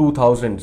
2000s।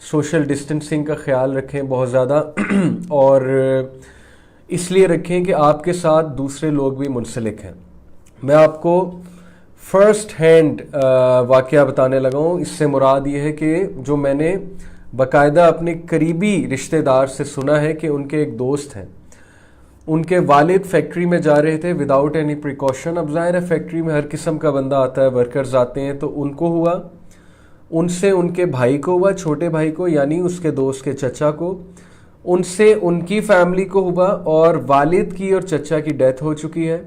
Social distancing کا خیال رکھیں بہت زیادہ اور اس لیے رکھیں کہ آپ کے ساتھ دوسرے لوگ بھی منسلک ہیں. میں آپ کو فرسٹ ہینڈ واقعہ بتانے لگا ہوں. اس سے مراد یہ ہے کہ جو میں نے باقاعدہ اپنے قریبی رشتہ دار سے سنا ہے کہ ان کے ایک دوست ہیں, ان کے والد فیکٹری میں جا رہے تھے وداؤٹ اینی پریکاشن. اب ظاہر ہے فیکٹری میں ہر قسم کا بندہ آتا ہے, ورکرز آتے ہیں, تو ان کو ہوا, ان سے ان کے بھائی کو ہوا, چھوٹے بھائی کو یعنی اس کے دوست کے چچا کو, ان سے ان کی فیملی کو ہوا, اور والد کی اور چچا کی ڈیتھ ہو چکی ہے,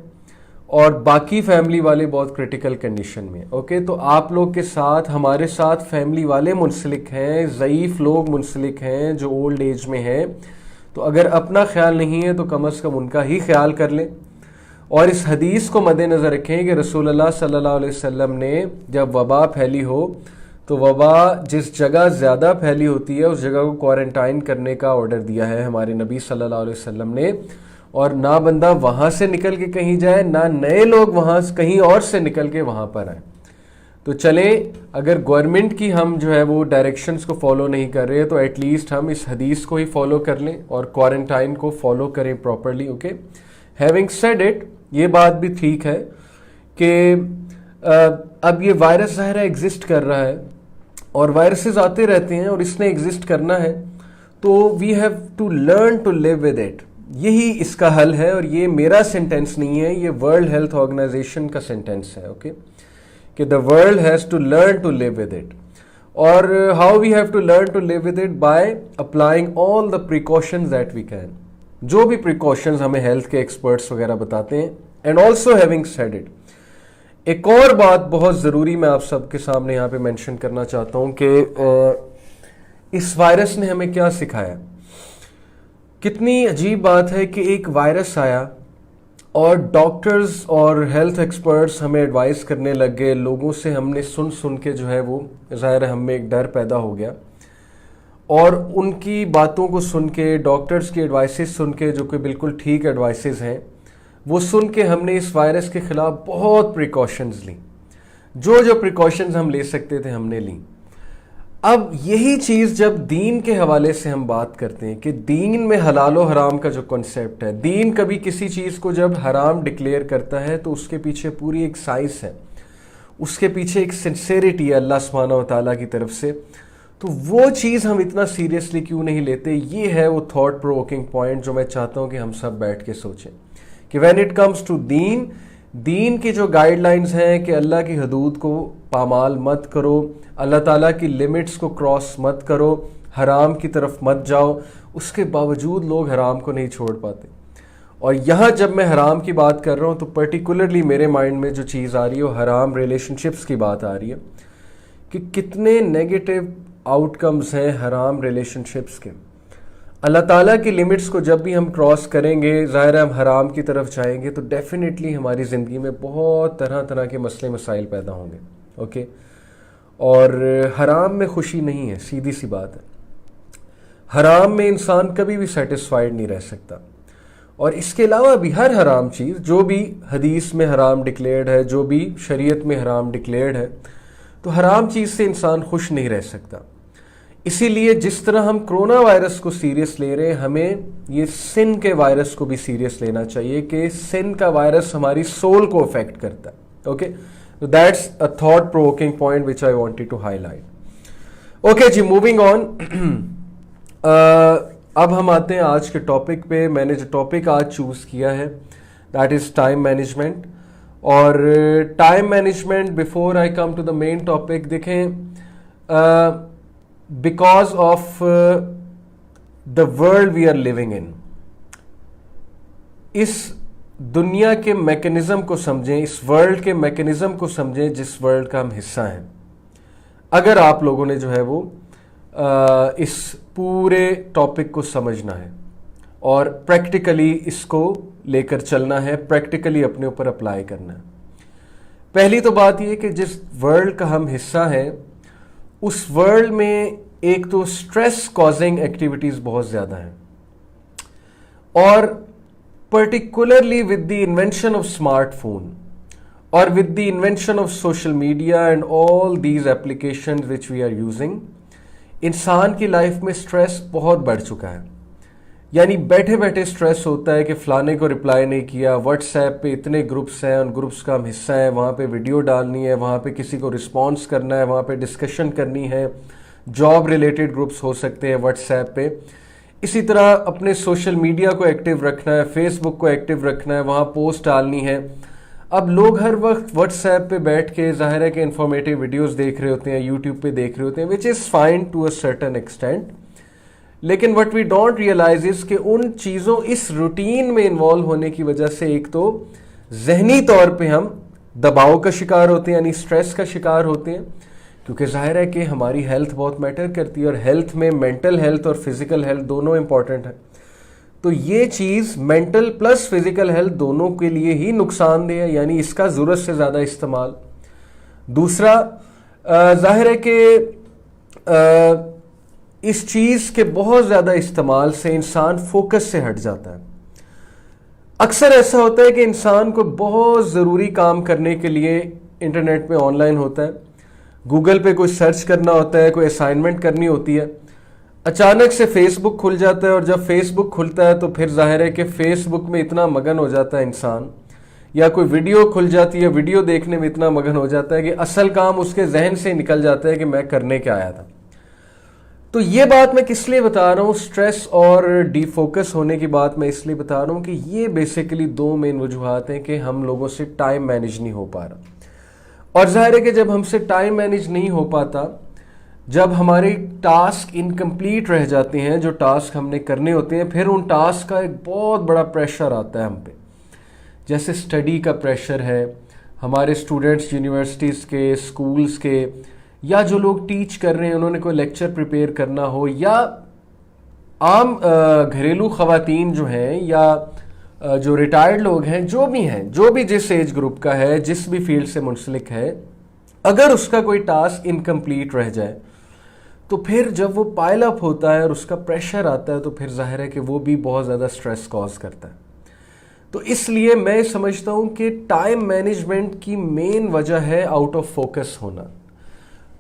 اور باقی فیملی والے بہت کرٹیکل کنڈیشن میں. اوکے, تو آپ لوگ کے ساتھ ہمارے ساتھ فیملی والے منسلک ہیں, ضعیف لوگ منسلک ہیں جو اولڈ ایج میں ہیں. تو اگر اپنا خیال نہیں ہے تو کم از کم ان کا ہی خیال کر لیں. اور اس حدیث کو مد نظر رکھیں کہ رسول اللہ صلی اللہ علیہ وسلم نے جب وبا پھیلی ہو تو وبا جس جگہ زیادہ پھیلی ہوتی ہے اس جگہ کو کوارنٹائن کرنے کا آرڈر دیا ہے ہمارے نبی صلی اللہ علیہ وسلم نے, اور نہ بندہ وہاں سے نکل کے کہیں جائے, نہ نئے لوگ وہاں کہیں اور سے نکل کے وہاں پر آئیں. تو چلیں, اگر گورنمنٹ کی ہم جو ہے وہ ڈائریکشنز کو فالو نہیں کر رہے تو ایٹ لیسٹ ہم اس حدیث کو ہی فالو کر لیں اور کوارنٹائن کو فالو کریں properly. Okay, having said it, یہ بات بھی ٹھیک ہے کہ اب یہ وائرس ظاہر ہے ایگزسٹ کر رہا ہے اور وائرسز آتے رہتے ہیں اور اس نے ایگزسٹ کرنا ہے, تو we have to learn to live with it. یہی اس کا حل ہے, اور یہ میرا سینٹینس نہیں ہے, یہ ورلڈ ہیلتھ آرگنائزیشن کا سینٹینس ہے. اوکے, کہ the world has to learn to live with it. اور how we have to learn to live with it by applying all the precautions that we can. جو بھی precautions ہمیں health کے experts وغیرہ بتاتے ہیں. And also having said it, ایک اور بات بہت ضروری میں آپ سب کے سامنے یہاں پہ مینشن کرنا چاہتا ہوں کہ اس وائرس نے ہمیں کیا سکھایا. کتنی عجیب بات ہے کہ ایک وائرس آیا اور ڈاکٹرز اور ہیلتھ ایکسپرٹس ہمیں ایڈوائز کرنے لگ گئے, لوگوں سے ہم نے سن کے جو ہے وہ ظاہر ہے ہم میں ایک ڈر پیدا ہو گیا, اور ان کی باتوں کو سن کے, ڈاکٹرز کی ایڈوائسز سن کے جو کہ بالکل ٹھیک ایڈوائسز ہیں, وہ سن کے ہم نے اس وائرس کے خلاف بہت پریکاشنز لیں. جو پریکاشنز ہم لے سکتے تھے ہم نے لیں. اب یہی چیز جب دین کے حوالے سے ہم بات کرتے ہیں کہ دین میں حلال و حرام کا جو کنسیپٹ ہے, دین کبھی کسی چیز کو جب حرام ڈکلیئر کرتا ہے تو اس کے پیچھے پوری ایک سائنس ہے, اس کے پیچھے ایک سنسیریٹی ہے اللہ سبحانہ و تعالیٰ کی طرف سے. تو وہ چیز ہم اتنا سیریسلی کیوں نہیں لیتے, یہ ہے وہ تھاٹ پرووکنگ پوائنٹ جو میں چاہتا ہوں کہ ہم سب بیٹھ کے سوچیں کہ وین اٹ کمز ٹو دین کی جو گائیڈ لائنز ہیں کہ اللہ کی حدود کو پامال مت کرو, اللہ تعالیٰ کی لمٹس کو کراس مت کرو, حرام کی طرف مت جاؤ, اس کے باوجود لوگ حرام کو نہیں چھوڑ پاتے. اور یہاں جب میں حرام کی بات کر رہا ہوں تو پرٹیکولرلی میرے مائنڈ میں جو چیز آ رہی ہے وہ حرام ریلیشن شپس کی بات آ رہی ہے کہ کتنے نیگیٹو آؤٹ کمز ہیں حرام ریلیشن شپس کے. اللہ تعالیٰ کی لمٹس کو جب بھی ہم کراس کریں گے, ظاہر ہے ہم حرام کی طرف جائیں گے, تو ڈیفینیٹلی ہماری زندگی میں بہت طرح کے مسئلے مسائل پیدا ہوں گے. اوکے, اور حرام میں خوشی نہیں ہے, سیدھی سی بات ہے. حرام میں انسان کبھی بھی سیٹسفائیڈ نہیں رہ سکتا. اور اس کے علاوہ بھی ہر حرام چیز جو بھی حدیث میں حرام ڈکلیئرڈ ہے, جو بھی شریعت میں حرام ڈکلیئرڈ ہے, تو حرام چیز سے انسان خوش نہیں رہ سکتا. اسی لیے جس طرح ہم کرونا وائرس کو سیریس لے رہے ہیں, ہمیں یہ سن کے وائرس کو بھی سیریس لینا چاہیے کہ سن کا وائرس ہماری سول کو افیکٹ کرتا ہے. Okay, so that's a thought provoking point which I wanted to highlight. Okay جی, موونگ آن. اب ہم آتے ہیں آج کے ٹاپک پہ. میں نے جو ٹاپک آج چوز کیا ہے دیٹ از ٹائم مینجمنٹ. اور time management before I come to the main topic, دیکھیں because of the world we are living in, اس دنیا کے میکینزم کو سمجھیں, اس ورلڈ کے میکینزم کو سمجھیں جس ورلڈ کا ہم حصہ ہیں. اگر آپ لوگوں نے جو ہے وہ اس پورے ٹاپک کو سمجھنا ہے اور پریکٹیکلی اس کو لے کر چلنا ہے, پریکٹیکلی اپنے اوپر اپلائی کرنا ہے. پہلی تو بات یہ کہ جس ورلڈ کا ہم حصہ ہیں اس ورلڈ میں ایک تو سٹریس کازنگ ایکٹیویٹیز بہت زیادہ ہیں, اور particularly with the invention of smartphone or with the invention of social media and all these applications which we are using, انسان کی لائف میں سٹریس بہت بڑھ چکا ہے. یعنی بیٹھے بیٹھے سٹریس ہوتا ہے کہ فلانے کو رپلائی نہیں کیا, واٹس ایپ پہ اتنے گروپس ہیں, ان گروپس کا ہم حصہ ہیں, وہاں پہ ویڈیو ڈالنی ہے, وہاں پہ کسی کو رسپانس کرنا ہے, وہاں پہ ڈسکشن کرنی ہے, جاب ریلیٹڈ گروپس ہو سکتے ہیں واٹس ایپ پہ. اسی طرح اپنے سوشل میڈیا کو ایکٹیو رکھنا ہے, فیس بک کو ایکٹیو رکھنا ہے, وہاں پوسٹ ڈالنی ہے. اب لوگ ہر وقت واٹس ایپ پہ بیٹھ کے ظاہر ہے کہ انفارمیٹیو ویڈیوز دیکھ رہے ہوتے ہیں, یوٹیوب پہ دیکھ رہے ہوتے ہیں, which is fine to a certain extent. لیکن what we don't realize is کہ ان چیزوں, اس روٹین میں انوالو ہونے کی وجہ سے ایک تو ذہنی طور پہ ہم دباؤ کا شکار ہوتے ہیں, یعنی سٹریس کا شکار ہوتے ہیں, کیونکہ ظاہر ہے کہ ہماری ہیلتھ بہت میٹر کرتی ہے, اور ہیلتھ میں مینٹل ہیلتھ اور فزیکل ہیلتھ دونوں امپورٹنٹ ہیں. تو یہ چیز مینٹل پلس فزیکل ہیلتھ دونوں کے لیے ہی نقصان دہ ہے, یعنی اس کا ضرورت سے زیادہ استعمال. دوسرا ظاہر ہے کہ اس چیز کے بہت زیادہ استعمال سے انسان فوکس سے ہٹ جاتا ہے. اکثر ایسا ہوتا ہے کہ انسان کو بہت ضروری کام کرنے کے لیے انٹرنیٹ پہ آن لائن ہوتا ہے, گوگل پہ کوئی سرچ کرنا ہوتا ہے, کوئی اسائنمنٹ کرنی ہوتی ہے, اچانک سے فیس بک کھل جاتا ہے, اور جب فیس بک کھلتا ہے تو پھر ظاہر ہے کہ فیس بک میں اتنا مگن ہو جاتا ہے انسان, یا کوئی ویڈیو کھل جاتی ہے, ویڈیو دیکھنے میں اتنا مگن ہو جاتا ہے کہ اصل کام اس کے ذہن سے نکل جاتا ہے کہ میں کرنے کیا آیا تھا. تو یہ بات میں کس لیے بتا رہا ہوں, سٹریس اور ڈی فوکس ہونے کی بات میں اس لیے بتا رہا ہوں کہ یہ بیسیکلی دو مین وجوہات ہیں کہ ہم لوگوں سے ٹائم مینیج نہیں ہو پا رہا. اور ظاہر ہے کہ جب ہم سے ٹائم مینیج نہیں ہو پاتا, جب ہمارے ٹاسک انکمپلیٹ رہ جاتے ہیں, جو ٹاسک ہم نے کرنے ہوتے ہیں, پھر ان ٹاسک کا ایک بہت بڑا پریشر آتا ہے ہم پہ. جیسے اسٹڈی کا پریشر ہے, ہمارے اسٹوڈنٹس یونیورسٹیز کے, اسکولز کے, یا جو لوگ ٹیچ کر رہے ہیں انہوں نے کوئی لیکچر پریپیئر کرنا ہو, یا عام گھریلو خواتین جو ہیں, یا جو ریٹائرڈ لوگ ہیں, جو بھی جس ایج گروپ کا ہے, جس بھی فیلڈ سے منسلک ہے, اگر اس کا کوئی ٹاسک انکمپلیٹ رہ جائے تو پھر جب وہ پائل اپ ہوتا ہے اور اس کا پریشر آتا ہے تو پھر ظاہر ہے کہ وہ بھی بہت زیادہ سٹریس کاز کرتا ہے. تو اس لیے میں سمجھتا ہوں کہ ٹائم مینجمنٹ کی مین وجہ ہے آؤٹ آف فوکس ہونا.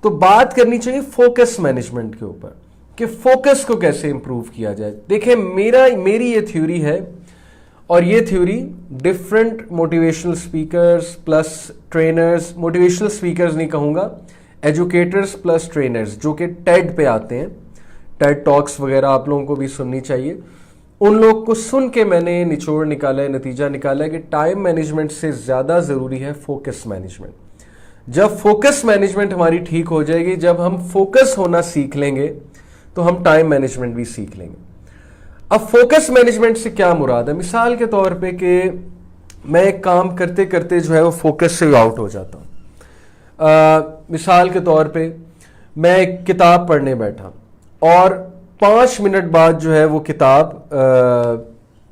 تو بات کرنی چاہیے فوکس مینجمنٹ کے اوپر کہ فوکس کو کیسے امپروو کیا جائے. دیکھیں میری یہ تھیوری ہے, اور یہ theory different motivational speakers plus trainers, motivational speakers نہیں کہوں گا, ایجوکیٹرز پلس ٹرینرز جو کہ ٹیڈ پہ آتے ہیں, ٹیڈ ٹاکس وغیرہ آپ لوگوں کو بھی سننی چاہیے, ان لوگ کو سن کے میں نے نچوڑ نکالا ہے, نتیجہ نکالا ہے کہ ٹائم مینجمنٹ سے زیادہ ضروری ہے فوکس مینجمنٹ. جب فوکس مینجمنٹ ہماری ٹھیک ہو جائے گی, جب ہم فوکس ہونا سیکھ لیں گے تو ہم ٹائم مینجمنٹ بھی سیکھ لیں گے. اب فوکس مینجمنٹ سے کیا مراد ہے؟ مثال کے طور پہ کہ میں ایک کام کرتے کرتے جو ہے وہ فوکس سے آؤٹ ہو جاتا ہوں. مثال کے طور پہ میں ایک کتاب پڑھنے بیٹھا اور 5 منٹ بعد جو ہے وہ کتاب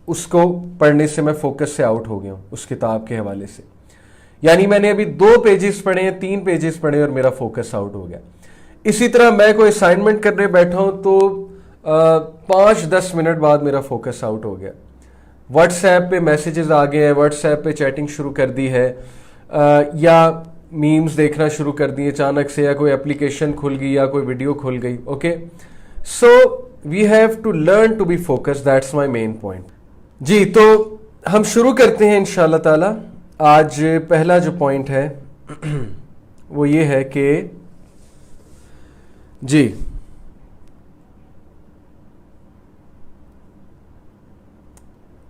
اس کو پڑھنے سے میں فوکس سے آؤٹ ہو گیا ہوں اس کتاب کے حوالے سے. یعنی میں نے ابھی 2 پیجز پڑھے ہیں, 3 پیجز پڑھے اور میرا فوکس آؤٹ ہو گیا. اسی طرح میں کوئی اسائنمنٹ کرنے بیٹھا ہوں تو 5-10 منٹ بعد میرا فوکس آؤٹ ہو گیا. واٹس ایپ پہ میسیجز آ گئے ہیں, واٹس ایپ پہ چیٹنگ شروع کر دی ہے, یا میمز دیکھنا شروع کر دیے اچانک سے, یا کوئی اپلیکیشن کھل گئی, یا کوئی ویڈیو کھل گئی. Okay, so we have to learn to be focus, that's my main point. جی, تو ہم شروع کرتے ہیں انشاءاللہ تعالی. آج پہلا جو پوائنٹ ہے وہ یہ ہے کہ جی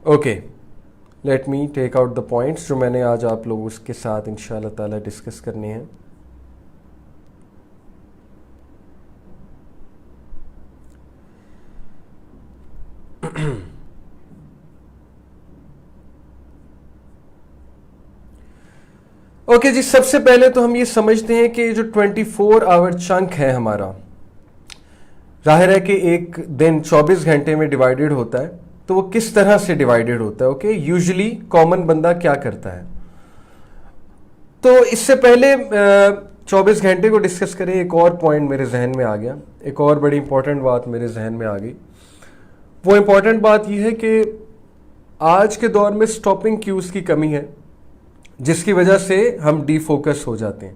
okay, let me take out the points جو میں نے آج آپ لوگوں کے ساتھ انشاءاللہ تعالی ڈسکس کرنے ہیں. اوکے جی, سب سے پہلے تو ہم یہ سمجھتے ہیں کہ جو 24 آور چنک ہے ہمارا, ظاہر ہے کہ ایک دن 24 گھنٹے میں ڈیوائیڈڈ ہوتا ہے, تو وہ کس طرح سے ڈیوائیڈڈ ہوتا ہے. اوکے, یوزلی کامن بندہ کیا کرتا ہے. تو اس سے پہلے 24 گھنٹے کو ڈسکس کریں, ایک اور پوائنٹ میرے ذہن میں آ گیا, ایک اور بڑی امپورٹنٹ بات میرے ذہن میں آ گئی. وہ امپورٹنٹ بات یہ ہے کہ آج کے دور میں اسٹاپنگ کیوز کی کمی ہے, جس کی وجہ سے ہم ڈی فوکس ہو جاتے ہیں.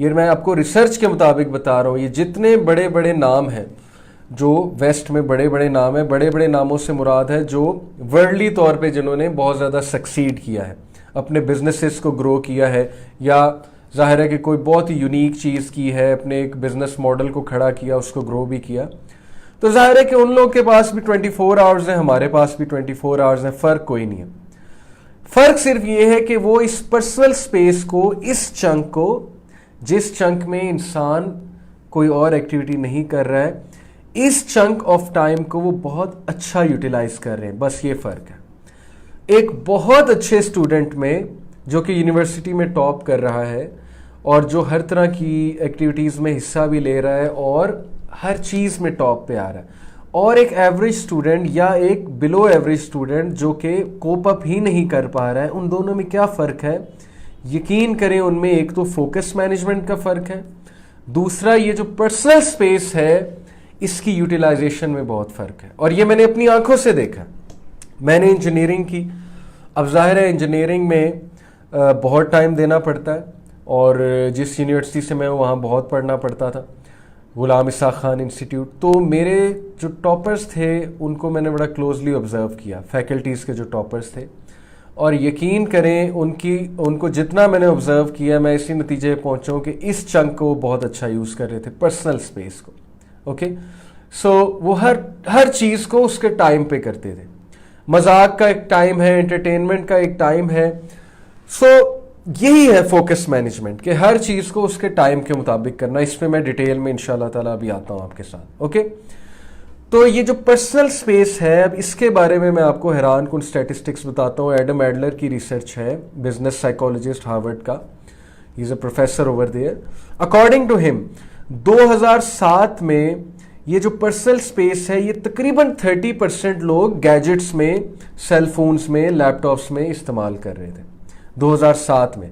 یہ میں آپ کو ریسرچ کے مطابق بتا رہا ہوں. یہ جتنے بڑے بڑے نام ہیں جو ویسٹ میں بڑے بڑے نام ہیں, بڑے بڑے ناموں سے مراد ہے جو ورلڈلی طور پہ جنہوں نے بہت زیادہ سکسیڈ کیا ہے, اپنے بزنسز کو گرو کیا ہے, یا ظاہر ہے کہ کوئی بہت ہی یونیک چیز کی ہے, اپنے ایک بزنس ماڈل کو کھڑا کیا, اس کو گرو بھی کیا, تو ظاہر ہے کہ ان لوگوں کے پاس بھی 24 آورز ہیں, ہمارے پاس بھی 24 آورز ہیں. فرق کوئی نہیں ہے. فرق صرف یہ ہے کہ وہ اس پرسنل سپیس کو, اس چنک کو, جس چنک میں انسان کوئی اور ایکٹیویٹی نہیں کر رہا ہے, اس چنک آف ٹائم کو وہ بہت اچھا یوٹیلائز کر رہے ہیں. بس یہ فرق ہے. ایک بہت اچھے اسٹوڈنٹ میں جو کہ یونیورسٹی میں ٹاپ کر رہا ہے اور جو ہر طرح کی ایکٹیویٹیز میں حصہ بھی لے رہا ہے اور ہر چیز میں ٹاپ پہ آ رہا ہے, اور ایک ایوریج اسٹوڈنٹ یا ایک بلو ایوریج اسٹوڈنٹ جو کہ کوپ اپ ہی نہیں کر پا رہا ہے, ان دونوں میں کیا فرق ہے؟ یقین کریں ان میں ایک تو فوکس مینجمنٹ کا فرق ہے, دوسرا یہ جو پرسنل سپیس ہے اس کی یوٹیلائزیشن میں بہت فرق ہے. اور یہ میں نے اپنی آنکھوں سے دیکھا. میں نے انجینئرنگ کی. اب ظاہر ہے انجینئرنگ میں بہت ٹائم دینا پڑتا ہے, اور جس یونیورسٹی سے میں وہاں بہت پڑھنا پڑتا تھا, غلام اسحاق خان انسٹیٹیوٹ. تو میرے جو ٹاپرز تھے ان کو میں نے بڑا کلوزلی آبزرو کیا, فیکلٹیز کے جو ٹاپرز تھے, اور یقین کریں ان کو جتنا میں نے آبزرو کیا میں اسی نتیجے پہ پہنچا ہوں کہ اس چنک کو بہت اچھا یوز کر رہے تھے, پرسنل سپیس کو. اوکے, سو وہ ہر چیز کو اس کے ٹائم پہ کرتے تھے. مذاق کا ایک ٹائم ہے, انٹرٹینمنٹ کا ایک ٹائم ہے. سو یہی ہے فوکس مینجمنٹ, کہ ہر چیز کو اس کے ٹائم کے مطابق کرنا. اس پہ میں ڈیٹیل میں انشاءاللہ تعالیٰ ابھی آتا ہوں آپ کے ساتھ. اوکے, تو یہ جو پرسنل سپیس ہے, اب اس کے بارے میں آپ کو حیران کن اسٹیٹسٹکس بتاتا ہوں. ایڈم ایڈلر کی ریسرچ ہے, بزنس سائیکالوجسٹ ہارورڈ کا, he is a professor over there. According to ہم 2007 میں یہ جو پرسنل سپیس ہے یہ تقریباً 30% لوگ گیجٹس میں, سیل فونز میں, لیپ ٹاپس میں استعمال کر رہے تھے 2007 میں.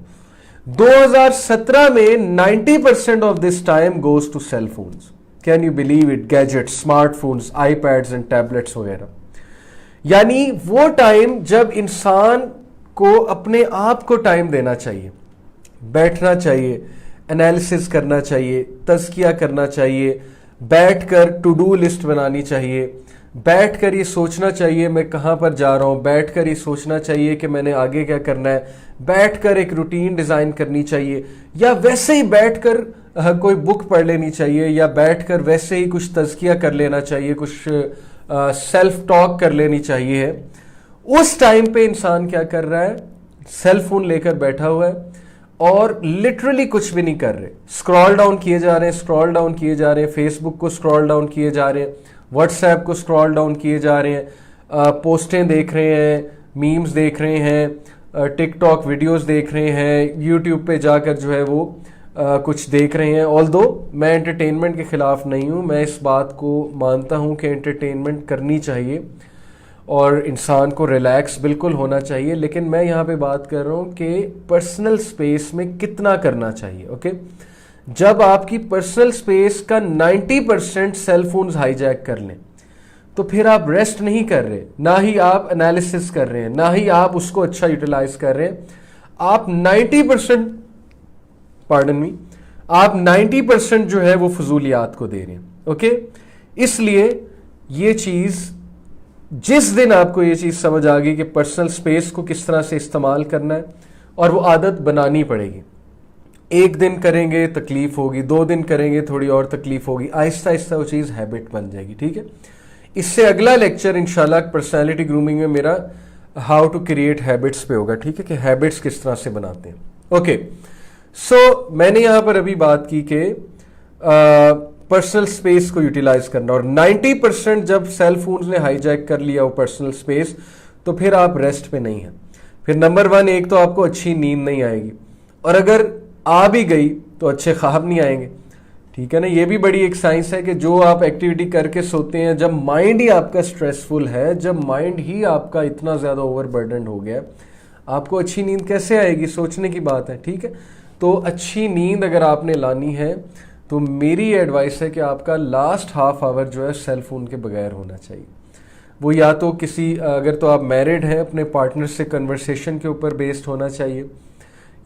2017 میں 90% of this time goes to cell phones. Can you believe it? Gadgets, smart phones, iPads and tablets وغیرہ. یعنی وہ ٹائم جب انسان کو اپنے آپ کو ٹائم دینا چاہیے, بیٹھنا چاہیے, انالیسس کرنا چاہیے, تزکیہ کرنا چاہیے, بیٹھ کر ٹو ڈو لسٹ بنانی چاہیے, بیٹھ کر یہ سوچنا چاہیے میں کہاں پر جا رہا ہوں, بیٹھ کر یہ سوچنا چاہیے کہ میں نے آگے کیا کرنا ہے, بیٹھ کر ایک روٹین ڈیزائن کرنی چاہیے, یا ویسے ہی بیٹھ کر کوئی بک پڑھ لینی چاہیے, یا بیٹھ کر ویسے ہی کچھ تزکیہ کر لینا چاہیے, کچھ سیلف ٹاک کر لینی چاہیے. اس ٹائم پہ انسان کیا کر رہا ہے؟ سیل فون لے کر بیٹھا ہوا ہے اور لٹرلی کچھ بھی نہیں کر رہے. اسکرال ڈاؤن کیے جا رہے ہیں, اسکرال ڈاؤن کیے جا رہے ہیں, فیس بک کو اسکرال ڈاؤن کیے جا رہے ہیں, واٹس ایپ کو اسکرال ڈاؤن کیے جا رہے ہیں, پوسٹیں دیکھ رہے ہیں, میمز دیکھ رہے ہیں, ٹک ٹاک ویڈیوز دیکھ رہے ہیں, یوٹیوب پہ جا کر جو ہے وہ کچھ دیکھ رہے ہیں. آلدو میں انٹرٹینمنٹ کے خلاف نہیں ہوں, میں اس بات کو مانتا ہوں کہ انٹرٹینمنٹ کرنی چاہیے اور انسان کو ریلیکس بالکل ہونا چاہیے, لیکن میں یہاں پہ بات کر رہا ہوں کہ پرسنل سپیس میں کتنا کرنا چاہیے. اوکے, جب آپ کی پرسنل سپیس کا 90% سیل فونز ہائی جیک کر لیں تو پھر آپ ریسٹ نہیں کر رہے, نہ ہی آپ انالیسس کر رہے ہیں, نہ ہی آپ اس کو اچھا یوٹیلائز کر رہے ہیں. آپ 90% جو ہے وہ فضولیات کو دے رہے ہیں. اوکے, اس لیے یہ چیز, جس دن آپ کو یہ چیز سمجھ آ گئی کہ پرسنل سپیس کو کس طرح سے استعمال کرنا ہے, اور وہ عادت بنانی پڑے گی. ایک دن کریں گے تکلیف ہوگی, 2 دن کریں گے تھوڑی اور تکلیف ہوگی, آہستہ آہستہ وہ چیز ہیبٹ بن جائے گی. ٹھیک ہے, اس سے اگلا لیکچر انشاءاللہ پرسنالٹی گرومنگ میں میرا ہاؤ ٹو کریٹ ہیبٹس پہ ہوگا. ٹھیک ہے, کہ ہیبٹس کس طرح سے بناتے ہیں. اوکے, سو میں نے یہاں پر ابھی بات کی کہ پرسنل سپیس کو یوٹیلائز کرنا, اور 90% جب سیل فونز نے ہائی جیک کر لیا وہ پرسنل سپیس تو پھر آپ ریسٹ پہ نہیں ہیں. پھر نمبر 1 ایک تو آپ کو اچھی نیند نہیں آئے گی, اور اگر آ بھی گئی تو اچھے خواب نہیں آئیں گے. ٹھیک ہے نا, یہ بھی بڑی ایک سائنس ہے کہ جو آپ ایکٹیویٹی کر کے سوتے ہیں, جب مائنڈ ہی آپ کا سٹریسفل ہے, جب مائنڈ ہی آپ کا اتنا زیادہ اوور برڈنڈ ہو گیا, آپ کو اچھی نیند کیسے آئے گی؟ سوچنے کی بات ہے. ٹھیک ہے, تو اچھی نیند اگر آپ نے لانی ہے تو میری ایڈوائس ہے کہ آپ کا لاسٹ ہاف آور جو ہے سیل فون کے بغیر ہونا چاہیے. وہ یا تو کسی, اگر تو آپ میرڈ ہیں, اپنے پارٹنر سے کنورسیشن کے اوپر بیسڈ ہونا چاہیے,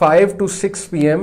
5 to 6 PM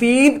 3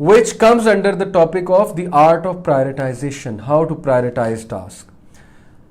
which comes under the topic of the art of prioritization, how to prioritize task.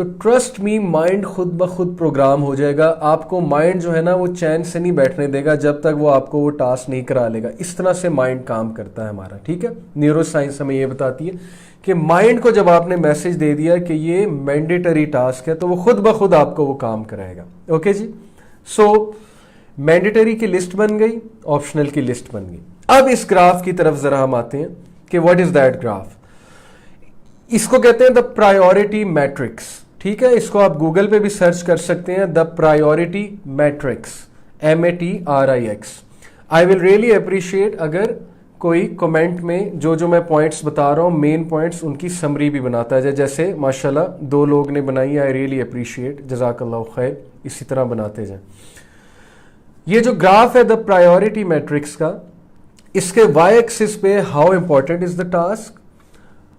تو ٹرسٹ می مائنڈ خود بخود پروگرام ہو جائے گا. آپ کو مائنڈ جو ہے نا وہ چین سے نہیں بیٹھنے دے گا جب تک وہ آپ کو وہ ٹاسک نہیں کرا لے گا. اس طرح سے مائنڈ کام کرتا ہے ہمارا, ٹھیک ہے. نیورو سائنس ہمیں یہ بتاتی ہے کہ مائنڈ کو جب آپ نے میسج دے دیا کہ یہ مینڈیٹری ٹاسک ہے تو وہ خود بخود آپ کو وہ کام کرائے گا. اوکے جی. سو مینڈیٹری کی لسٹ بن گئی, آپشنل کی لسٹ بن گئی. اب اس گراف کی طرف ذرا ہم آتے ہیں کہ واٹ از دیٹ گراف. اس کو کہتے ہیں دا پرائیورٹی میٹرکس, ٹھیک ہے. اس کو آپ گوگل پہ بھی سرچ کر سکتے ہیں, the priority matrix, MATRIX. I will really appreciate اگر کوئی کمنٹ میں جو میں پوائنٹس بتا رہا ہوں مین پوائنٹس ان کی سمری بھی بناتا ہے, جیسے ماشاءاللہ 2 لوگ نے بنائی. آئی ریئلی اپریشیٹ, جزاک اللہ خیر. اسی طرح بناتے جائیں. یہ جو گراف ہے دا پرائیورٹی میٹرکس کا, اس کے وائی ایکسس پہ how important is the task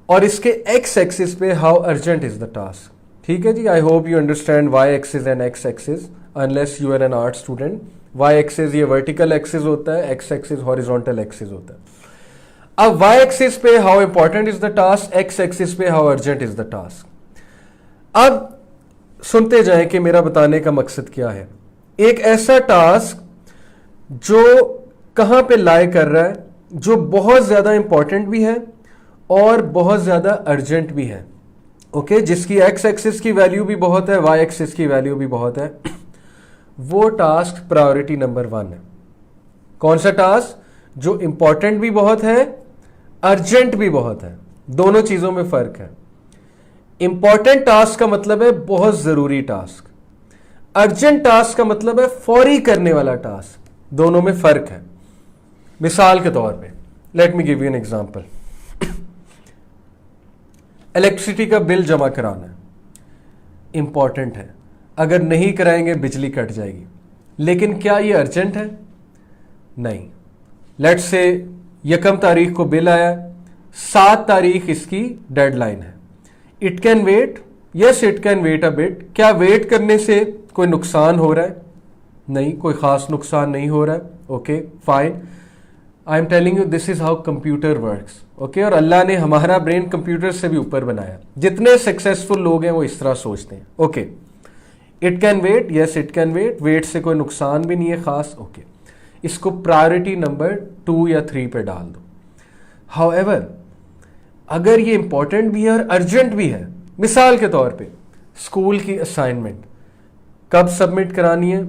اور اس کے ایکس ایکسس پہ how urgent is the task. ٹھیک ہے جی. I hope you understand Y axis and X axis unless you are an art student. Y axis یہ vertical axis ہوتا ہے, ایکس ایکسس ہاریزونٹل ایکسس ہوتا ہے. اب وائی ایکسس پہ how important is the task, X axis پہ how urgent is the task. اب سنتے جائیں کہ میرا بتانے کا مقصد کیا ہے. ایک ایسا ٹاسک جو کہاں پہ لائے کر رہا ہے, جو بہت زیادہ امپورٹنٹ بھی ہے اور بہت زیادہ ارجنٹ بھی ہے. اوکے, جس کی ایکس ایکسس کی ویلیو بھی بہت ہے, وائی ایکسس کی ویلیو بھی بہت ہے. وہ ٹاسک پرائیورٹی نمبر 1 ہے. کون سا ٹاسک؟ جو امپورٹنٹ بھی بہت ہے, ارجنٹ بھی بہت ہے. دونوں چیزوں میں فرق ہے. امپورٹنٹ ٹاسک کا مطلب ہے بہت ضروری ٹاسک, ارجنٹ ٹاسک کا مطلب ہے فوری کرنے والا ٹاسک. دونوں میں فرق ہے. مثال کے طور پہ let me give you an example. Electricity کا بل جمع کرانا ہے, امپورٹنٹ ہے. اگر نہیں کرائیں گے بجلی کٹ جائے گی. لیکن کیا یہ ارجنٹ ہے؟ نہیں. لیٹ سے 1 تاریخ کو بل آیا, 7 تاریخ اس کی ڈیڈ لائن ہے. It can wait, yes it can wait a bit. کیا ویٹ کرنے سے کوئی نقصان ہو رہا ہے؟ نہیں, کوئی خاص نقصان نہیں ہو رہا ہے. Okay fine. I am telling you this is how computer works. Okay, اور اللہ نے ہمارا برین کمپیوٹر سے بھی اوپر بنایا. جتنے سکسیسفل لوگ ہیں وہ اس طرح سوچتے ہیں. Okay, it can wait, yes it can wait. Wait سے کوئی نقصان بھی نہیں ہے خاص. اوکے, اس کو پرائیورٹی نمبر 2 یا 3 پہ ڈال دو. ہاؤ ایور اگر یہ امپورٹنٹ بھی ہے اور ارجنٹ بھی ہے, مثال کے طور پہ اسکول کی اسائنمنٹ کب سبمٹ کرانی ہے؟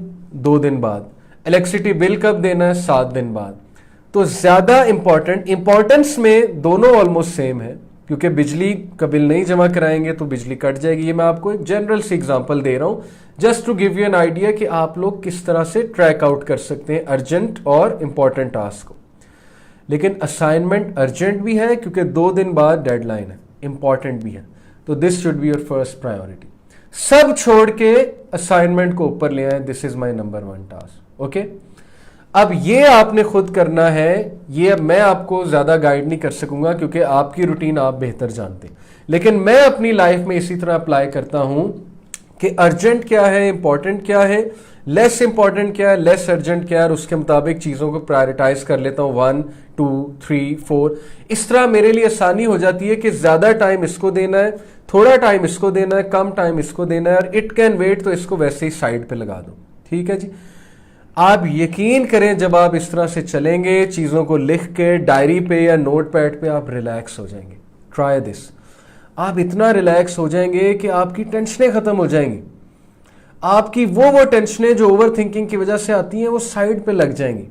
2 دن بعد. الیکٹریسٹی بل کب دینا ہے؟ 7 دن بعد. تو زیادہ امپورٹنس میں دونوں آلموسٹ سیم ہے, کیونکہ بجلی کا بل نہیں جمع کرائیں گے تو بجلی کٹ جائے گی. یہ میں آپ کو ایک جنرل سی ایگزامپل دے رہا ہوں just to give you an idea کہ آپ لوگ کس طرح سے ٹریک آؤٹ کر سکتے ہیں ارجنٹ اور امپورٹنٹ ٹاسک کو. لیکن اسائنمنٹ ارجنٹ بھی ہے کیونکہ 2 دن بعد ڈیڈ لائن ہے, امپورٹنٹ بھی ہے. تو this should be your first priority. سب چھوڑ کے اسائنمنٹ کو اوپر لے آئیں, this is my number 1 task. Okay, اب یہ آپ نے خود کرنا ہے. یہ میں آپ کو زیادہ گائیڈ نہیں کر سکوں گا کیونکہ آپ کی روٹین آپ بہتر جانتے ہیں. لیکن میں اپنی لائف میں اسی طرح اپلائی کرتا ہوں کہ ارجنٹ کیا ہے, امپورٹنٹ کیا ہے, لیس امپورٹنٹ کیا ہے, لیس ارجنٹ کیا ہے, اور اس کے مطابق چیزوں کو پرائرٹائز کر لیتا ہوں 1 2 3 4. اس طرح میرے لیے آسانی ہو جاتی ہے کہ زیادہ ٹائم اس کو دینا ہے, تھوڑا ٹائم اس کو دینا ہے, کم ٹائم اس کو دینا ہے, اور اٹ کین ویٹ تو اس کو ویسے ہی سائڈ پہ لگا دو. ٹھیک ہے جی. آپ یقین کریں جب آپ اس طرح سے چلیں گے, چیزوں کو لکھ کے ڈائری پہ یا نوٹ پیڈ پہ, آپ ریلیکس ہو جائیں گے. Try this. آپ اتنا ریلیکس ہو جائیں گے کہ آپ کی ٹینشنیں ختم ہو جائیں گی. آپ کی وہ ٹینشنیں جو اوور تھنکنگ کی وجہ سے آتی ہیں وہ سائڈ پہ لگ جائیں گی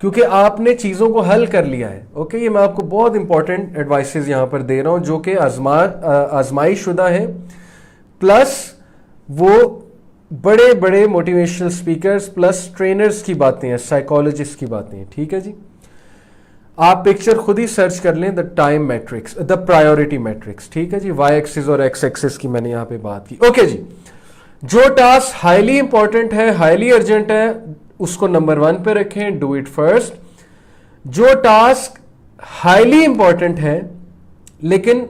کیونکہ آپ نے چیزوں کو حل کر لیا ہے. اوکے, یہ میں آپ کو بہت امپورٹنٹ ایڈوائسز یہاں پر دے رہا ہوں جو کہ آزمائی شدہ ہیں, پلس وہ بڑے بڑے موٹیویشنل سپیکرز پلس ٹرینرز کی باتیں ہیں, سائیکالوجسٹ کی باتیں ہیں. ٹھیک ہے جی. آپ پکچر خود ہی سرچ کر لیں, the time matrix, the priority matrix. ٹھیک ہے جی. وائی ایکسس اور ایکس ایکسس کی میں نے یہاں پہ بات کی. اوکے جی. جو ٹاسک ہائیلی امپورٹنٹ ہے, ہائیلی ارجنٹ ہے, اس کو نمبر 1 پہ رکھیں, ڈو اٹ فرسٹ. جو ٹاسک ہائیلی امپورٹنٹ ہے لیکن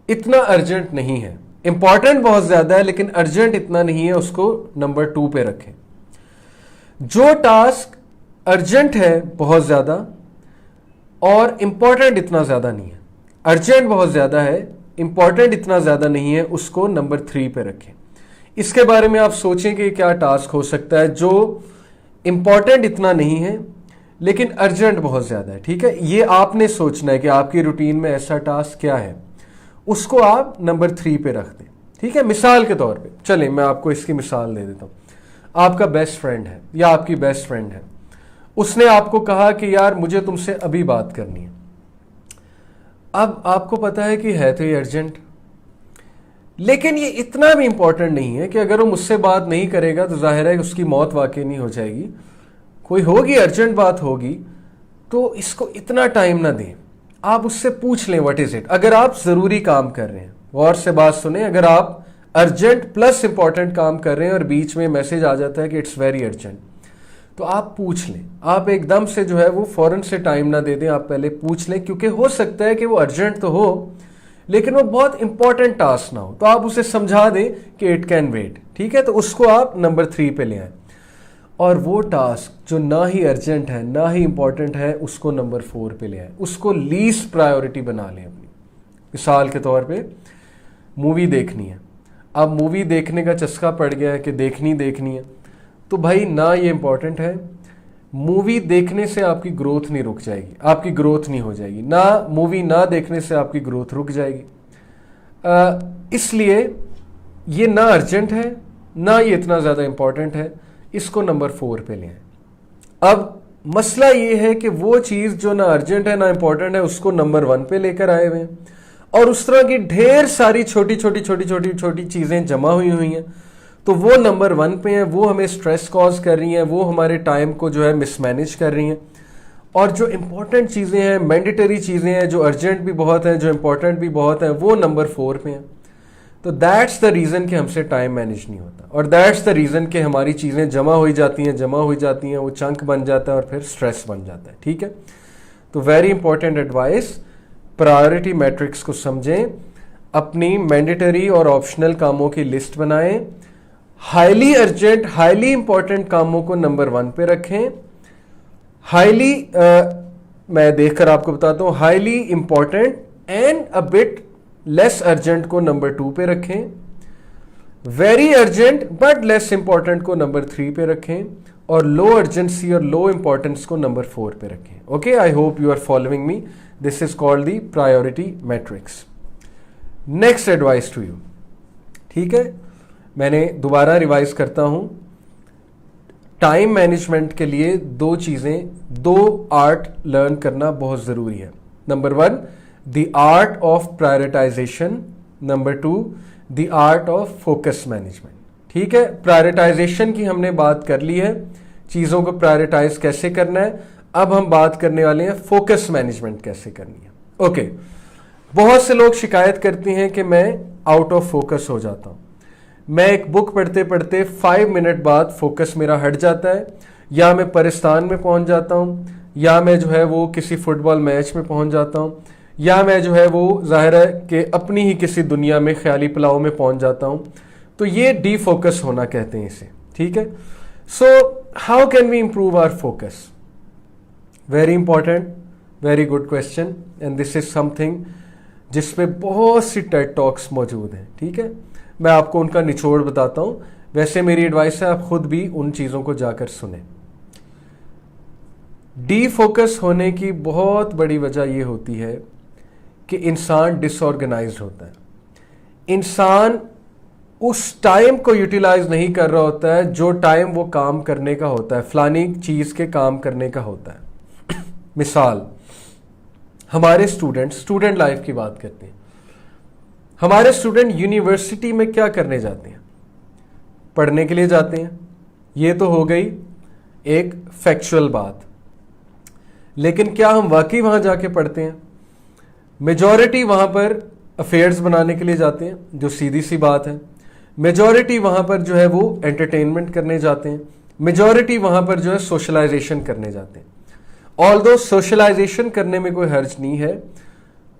اتنا ارجنٹ نہیں ہے, امپورٹنٹ بہت زیادہ ہے لیکن ارجنٹ اتنا نہیں ہے, اس کو نمبر 2 پہ رکھیں. جو ٹاسک ارجنٹ ہے بہت زیادہ اور امپورٹنٹ اتنا زیادہ نہیں ہے, ارجنٹ بہت زیادہ ہے امپورٹنٹ اتنا زیادہ نہیں ہے اس کو نمبر 3 پہ رکھیں. اس کے بارے میں آپ سوچیں کہ کیا ٹاسک ہو سکتا ہے جو امپورٹنٹ اتنا نہیں ہے لیکن ارجنٹ بہت زیادہ ہے. ٹھیک ہے, یہ آپ نے سوچنا ہے کہ آپ کی روٹین میں ایسا ٹاسک کیا ہے, اس کو آپ نمبر 3 پہ رکھ دیں. ٹھیک ہے, مثال کے طور پہ چلیں میں آپ کو اس کی مثال دے دیتا ہوں. آپ کا بیسٹ فرینڈ ہے یا آپ کی بیسٹ فرینڈ ہے, اس نے آپ کو کہا کہ یار مجھے تم سے ابھی بات کرنی ہے. اب آپ کو پتا ہے کہ ہے تو یہ ارجنٹ, لیکن یہ اتنا بھی امپورٹنٹ نہیں ہے کہ اگر وہ مجھ سے بات نہیں کرے گا تو ظاہر ہے اس کی موت واقع نہیں ہو جائے گی. کوئی ہوگی, ارجنٹ بات ہوگی, تو اس کو اتنا ٹائم نہ دیں. آپ اس سے پوچھ لیں واٹ از اٹ. اگر آپ ضروری کام کر رہے ہیں, غور سے بات سنیں, اگر آپ ارجنٹ پلس امپورٹنٹ کام کر رہے ہیں اور بیچ میں میسج آ جاتا ہے کہ اٹس ویری ارجنٹ, تو آپ پوچھ لیں. آپ ایک دم سے جو ہے وہ فوراً سے ٹائم نہ دے دیں, آپ پہلے پوچھ لیں, کیونکہ ہو سکتا ہے کہ وہ ارجنٹ تو ہو لیکن وہ بہت امپورٹنٹ ٹاسک نہ ہو, تو آپ اسے سمجھا دیں کہ اٹ کین ویٹ. ٹھیک ہے, تو اس کو آپ نمبر 3 پہ لے آئیں. اور وہ ٹاسک جو نہ ہی ارجنٹ ہے نہ ہی امپورٹنٹ ہے اس کو نمبر 4 پہ لے آئیں, اس کو لیسٹ پرائیورٹی بنا لیں اپنی. مثال کے طور پہ مووی دیکھنی ہے, اب مووی دیکھنے کا چسکا پڑ گیا ہے کہ دیکھنی ہے, تو بھائی نہ یہ امپورٹنٹ ہے, مووی دیکھنے سے آپ کی گروتھ نہیں رک جائے گی, آپ کی گروتھ نہیں ہو جائے گی, نہ مووی نہ دیکھنے سے آپ کی گروتھ رک جائے گی. اس لیے یہ نہ ارجنٹ ہے نہ یہ اتنا زیادہ امپورٹنٹ ہے, اس کو نمبر 4 پہ لیں. اب مسئلہ یہ ہے کہ وہ چیز جو نہ ارجنٹ ہے نہ امپورٹنٹ ہے اس کو نمبر 1 پہ لے کر آئے ہوئے ہیں, اور اس طرح کی ڈھیر ساری چھوٹی چیزیں جمع ہوئی ہیں, تو وہ نمبر 1 پہ ہیں, وہ ہمیں سٹریس کاز کر رہی ہیں, وہ ہمارے ٹائم کو جو ہے مس مینیج کر رہی ہیں. اور جو امپورٹنٹ چیزیں ہیں, مینڈیٹری چیزیں ہیں, جو ارجنٹ بھی بہت ہیں, جو امپورٹنٹ بھی بہت ہیں, وہ نمبر 4 پہ ہیں. تو دیٹس دا ریزن کہ ہم سے ٹائم مینیج نہیں ہوتا, اور دیٹس دا ریزن کہ ہماری چیزیں جمع ہوئی جاتی ہیں, وہ چنک بن جاتا ہے اور پھر سٹریس بن جاتا ہے. ٹھیک ہے, تو very important advice, priority matrix کو سمجھیں, اپنی مینڈیٹری اور آپشنل کاموں کی لسٹ بنائیں, ہائیلی ارجنٹ ہائیلی امپورٹنٹ کاموں کو نمبر 1 پہ رکھیں, ہائیلی میں دیکھ کر آپ کو بتاتا ہوں, highly important and a but less urgent کو نمبر 2 پہ رکھیں, very urgent but less important کو نمبر 3 پہ رکھیں, اور لو ارجنسی اور لو امپورٹنس کو نمبر 4 پہ رکھیں. Okay, I hope you are following me. This is called the priority matrix. Next advice to you. ٹھیک ہے, میں نے دوبارہ ریوائز کرتا ہوں. ٹائم مینجمنٹ کے لیے 2 چیزیں, 2 آرٹ لرن کرنا بہت ضروری ہے. Number 1 the art of prioritization, number 2 the art of focus management. ٹھیک ہے, پرائیورٹائزیشن کی ہم نے بات کر لی ہے, چیزوں کو پرائیورٹائز کیسے کرنا ہے. اب ہم بات کرنے والے ہیں فوکس مینجمنٹ کیسے کرنی ہے. اوکے, بہت سے لوگ شکایت کرتے ہیں کہ میں آؤٹ آف فوکس ہو جاتا ہوں. میں ایک بک پڑھتے پڑھتے 5 منٹ بعد فوکس میرا ہٹ جاتا ہے, یا میں پرستان میں پہنچ جاتا ہوں, یا میں جو ہے وہ کسی فٹ بال میچ میں پہنچ جاتا ہوں, یا میں جو ہے وہ ظاہر ہے کہ اپنی ہی کسی دنیا میں خیالی پلاؤ میں پہنچ جاتا ہوں. تو یہ ڈی فوکس ہونا کہتے ہیں اسے. ٹھیک ہے, so how can we improve our focus? Very important, very good question, and this is something جس پہ بہت سی ٹیڈ ٹاکس موجود ہیں. ٹھیک ہے, میں آپ کو ان کا نچوڑ بتاتا ہوں. ویسے میری ایڈوائس ہے آپ خود بھی ان چیزوں کو جا کر سنیں. ڈی فوکس ہونے کی بہت بڑی وجہ یہ ہوتی ہے کہ انسان ڈس آرگنائزڈ ہوتا ہے. انسان اس ٹائم کو یوٹیلائز نہیں کر رہا ہوتا ہے جو ٹائم وہ کام کرنے کا ہوتا ہے, فلانی چیز کے کام کرنے کا ہوتا ہے. مثال, ہمارے اسٹوڈنٹ لائف کی بات کرتے ہیں. ہمارے اسٹوڈنٹ یونیورسٹی میں کیا کرنے جاتے ہیں؟ پڑھنے کے لیے جاتے ہیں. یہ تو ہو گئی ایک فیکچوئل بات, لیکن کیا ہم واقعی وہاں جا کے پڑھتے ہیں؟ میجورٹی وہاں پر افیئرز بنانے کے لیے جاتے ہیں, جو سیدھی سی بات ہے. میجورٹی وہاں پر جو ہے وہ انٹرٹینمنٹ کرنے جاتے ہیں. میجورٹی وہاں پر جو ہے سوشلائزیشن کرنے جاتے ہیں. آلدو سوشلائزیشن کرنے میں کوئی حرج نہیں ہے,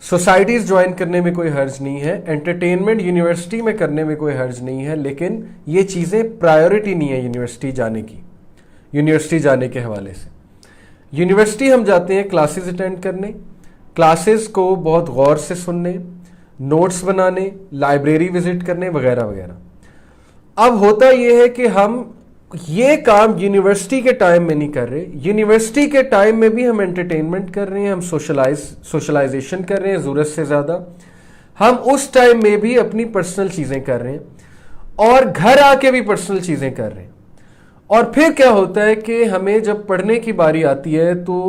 سوسائٹیز جوائن کرنے میں کوئی حرج نہیں ہے, انٹرٹینمنٹ یونیورسٹی میں کرنے میں کوئی حرج نہیں ہے, لیکن یہ چیزیں پرائیورٹی نہیں ہے یونیورسٹی جانے کی. یونیورسٹی جانے کے حوالے سے یونیورسٹی ہم جاتے ہیں کلاسز اٹینڈ کرنے, کلاسز کو بہت غور سے سننے, نوٹس بنانے, لائبریری وزٹ کرنے وغیرہ وغیرہ. اب ہوتا یہ ہے کہ ہم یہ کام یونیورسٹی کے ٹائم میں نہیں کر رہے. یونیورسٹی کے ٹائم میں بھی ہم انٹرٹینمنٹ کر رہے ہیں, ہم سوشلائزیشن کر رہے ہیں ضرورت سے زیادہ. ہم اس ٹائم میں بھی اپنی پرسنل چیزیں کر رہے ہیں اور گھر آ کے بھی پرسنل چیزیں کر رہے ہیں. اور پھر کیا ہوتا ہے کہ ہمیں جب پڑھنے کی باری آتی ہے تو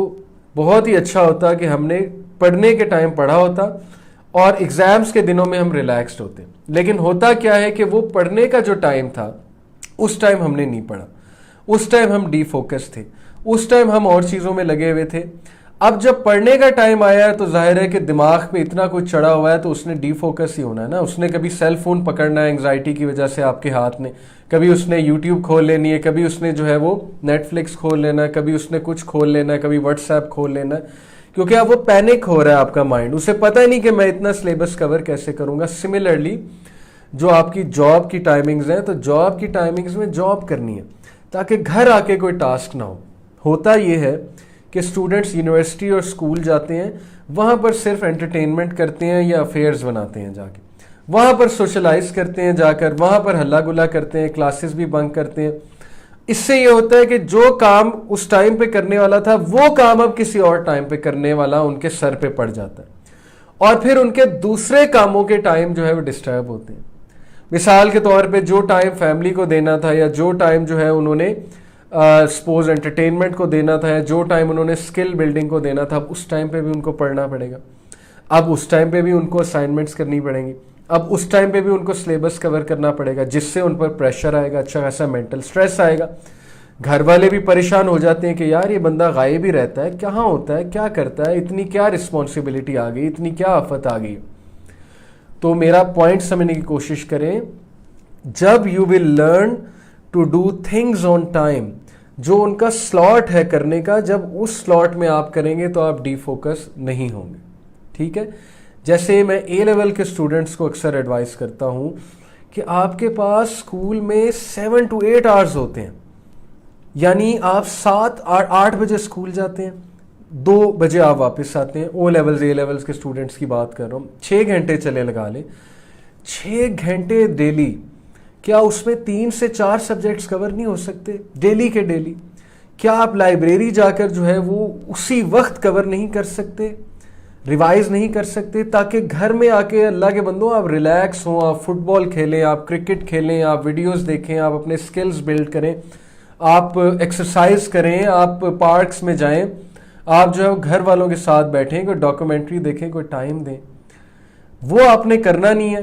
بہت ہی اچھا ہوتا کہ ہم نے پڑھنے کے ٹائم پڑھا ہوتا اور ایگزامز کے دنوں میں ہم ریلیکسڈ ہوتے. لیکن ہوتا کیا ہے کہ وہ پڑھنے کا جو ٹائم تھا اس ٹائم ہم نے نہیں پڑھا, اس ٹائم ہم ڈی فوکس تھے, اس ٹائم ہم اور چیزوں میں لگے ہوئے تھے. اب جب پڑھنے کا ٹائم آیا ہے تو ظاہر ہے کہ دماغ پہ اتنا کچھ چڑھا ہوا ہے تو اس نے ڈی فوکس ہی ہونا ہے نا. اس نے کبھی سیل فون پکڑنا ہے انگزائٹی کی وجہ سے آپ کے ہاتھ میں, کبھی اس نے یوٹیوب کھول لینی ہے, کبھی اس نے جو ہے وہ نیٹ فلکس کھول لینا ہے, کبھی اس نے کچھ کھول لینا ہے, کبھی واٹس ایپ کھول لینا ہے, کیونکہ اب وہ پینک ہو رہا ہے آپ کا مائنڈ. اسے پتہ ہی نہیں کہ میں اتنا سلیبس کور کیسے کروں گا. سملرلی جو آپ کی جاب کی ٹائمنگز ہیں تو جاب کی ٹائمنگز میں جاب کرنی ہے تاکہ گھر آ کے کوئی ٹاسک نہ ہو. ہوتا یہ ہے کہ اسٹوڈنٹس یونیورسٹی اور اسکول جاتے ہیں, وہاں پر صرف انٹرٹینمنٹ کرتے ہیں یا افیئرز بناتے ہیں جا کے, وہاں پر سوشلائز کرتے ہیں جا کر, وہاں پر ہلا گلا کرتے ہیں, کلاسز بھی بنک کرتے ہیں. اس سے یہ ہوتا ہے کہ جو کام اس ٹائم پہ کرنے والا تھا وہ کام اب کسی اور ٹائم پہ کرنے والا ان کے سر پہ پڑ جاتا ہے اور پھر ان کے دوسرے کاموں کے ٹائم جو ہے وہ ڈسٹرب ہوتے ہیں. مثال کے طور پہ جو ٹائم فیملی کو دینا تھا یا جو ٹائم جو ہے انہوں نے سپوز انٹرٹینمنٹ کو دینا تھا یا جو ٹائم انہوں نے سکل بلڈنگ کو دینا تھا, اب اس ٹائم پہ بھی ان کو پڑھنا پڑے گا, اب اس ٹائم پہ بھی ان کو اسائنمنٹس کرنی پڑیں گی, اب اس ٹائم پہ بھی ان کو سلیبس کور کرنا پڑے گا, جس سے ان پر پریشر آئے گا, اچھا خاصا مینٹل سٹریس آئے گا. گھر والے بھی پریشان ہو جاتے ہیں کہ یار یہ بندہ غائب ہی رہتا ہے, کہاں ہوتا ہے, کیا کرتا ہے, اتنی کیا رسپانسبلٹی آ گئی, اتنی کیا آفت آ گئی. تو میرا پوائنٹ سمجھنے کی کوشش کریں, جب you will learn to do things on time, جو ان کا سلاٹ ہے کرنے کا, جب اس سلاٹ میں آپ کریں گے تو آپ ڈی فوکس نہیں ہوں گے. ٹھیک ہے, جیسے میں اے لیول کے اسٹوڈنٹس کو اکثر ایڈوائز کرتا ہوں کہ آپ کے پاس اسکول میں 7 to 8 آورز ہوتے ہیں, یعنی آپ 7-8 بجے اسکول جاتے ہیں, 2 بجے آپ واپس آتے ہیں. او لیولز اے لیولز کے اسٹوڈنٹس کی بات کر رہا ہوں. 6 گھنٹے چلے لگا لیں, 6 گھنٹے ڈیلی, کیا اس میں 3 سے 4 سبجیکٹس کور نہیں ہو سکتے ڈیلی کے ڈیلی؟ کیا آپ لائبریری جا کر جو ہے وہ اسی وقت کور نہیں کر سکتے, ریوائز نہیں کر سکتے, تاکہ گھر میں آ کے اللہ کے بندوں آپ ریلیکس ہوں, آپ فٹ بال کھیلیں, آپ کرکٹ کھیلیں, آپ ویڈیوز دیکھیں, آپ اپنے سکلز بلڈ کریں, آپ ایکسرسائز کریں, آپ پارکس میں جائیں, آپ جو ہے گھر والوں کے ساتھ بیٹھیں, کوئی ڈاکومنٹری دیکھیں, کوئی ٹائم دیں. وہ آپ نے کرنا نہیں ہے.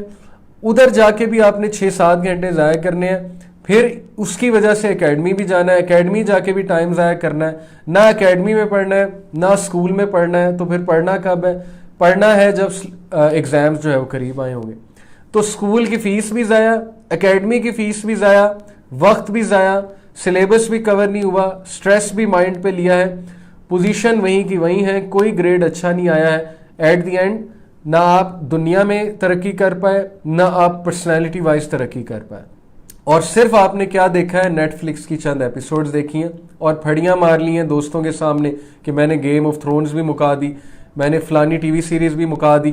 ادھر جا کے بھی آپ نے 6-7 گھنٹے ضائع کرنے ہیں, پھر اس کی وجہ سے اکیڈمی بھی جانا ہے, اکیڈمی جا کے بھی ٹائم ضائع کرنا ہے. نہ اکیڈمی میں پڑھنا ہے نہ اسکول میں پڑھنا ہے, تو پھر پڑھنا کب ہے؟ پڑھنا ہے جب ایگزامز جو ہے وہ قریب آئے ہوں گے. تو اسکول کی فیس بھی ضائع, اکیڈمی کی فیس بھی ضائع, وقت بھی ضائع, سلیبس بھی کور نہیں ہوا, سٹریس بھی مائنڈ پہ لیا ہے, پوزیشن وہیں کی وہیں ہے, کوئی گریڈ اچھا نہیں آیا ہے. ایٹ دی اینڈ نہ آپ دنیا میں ترقی کر پائے, نہ آپ پرسنالٹی وائز ترقی کر پائے, اور صرف آپ نے کیا دیکھا ہے, نیٹ فلکس کی چند ایپیسوڈز دیکھی ہیں اور پھڑیاں مار لی ہیں دوستوں کے سامنے کہ میں نے گیم آف تھرونز بھی مکا دی, میں نے فلانی ٹی وی سیریز بھی مکا دی.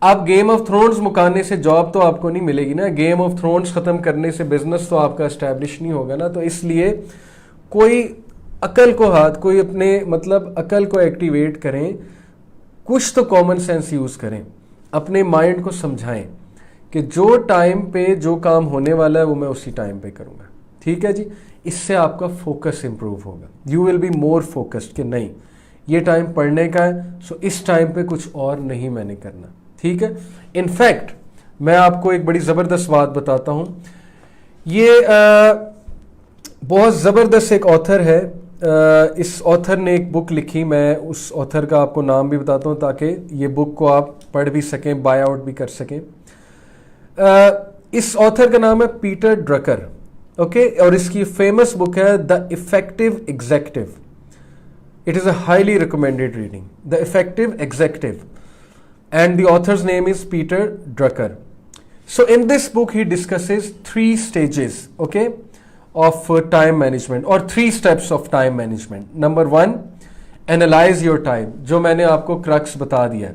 اب گیم آف تھرونز مکانے سے جاب تو آپ کو نہیں ملے گی نا, گیم آف تھرونز ختم کرنے سے بزنس تو آپ کا اسٹیبلش نہیں ہوگا نا. تو اس لیے کوئی عقل کو ہاتھ, کوئی اپنے عقل کو ایکٹیویٹ کریں, کچھ تو کامن سینس یوز کریں, اپنے مائنڈ کو سمجھائیں کہ جو ٹائم پہ جو کام ہونے والا ہے وہ میں اسی ٹائم پہ کروں گا. ٹھیک ہے جی, اس سے آپ کا فوکس امپروو ہوگا. You will be more focused کہ نہیں یہ ٹائم پڑھنے کا ہے, سو اس ٹائم پہ کچھ اور نہیں میں نے کرنا. ٹھیک ہے, انفیکٹ میں آپ کو ایک بڑی زبردست بات بتاتا ہوں. یہ بہت زبردست ایک آتھر ہے, اس آتھر نے ایک بک لکھی, میں اس آتھر کا آپ کو نام بھی بتاتا ہوں تاکہ یہ بک کو آپ پڑھ بھی سکیں, بائی آؤٹ بھی کر سکیں. اس آتھر کا نام ہے پیٹر ڈرکر, اوکے, اور اس کی فیمس بک ہے the effective executive. It is a highly recommended reading, the effective executive, and the authors name is Peter Drucker. So in this book he discusses 3 stages, okay, of time management or 3 steps of time management. Number 1, analyze your time, جو میں نے آپ کو crux بتا دیا ہے.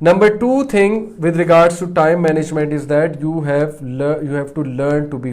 Number 2 thing with regards to time management is that you have to learn to be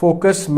focus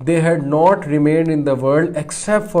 they had not remained in the world except for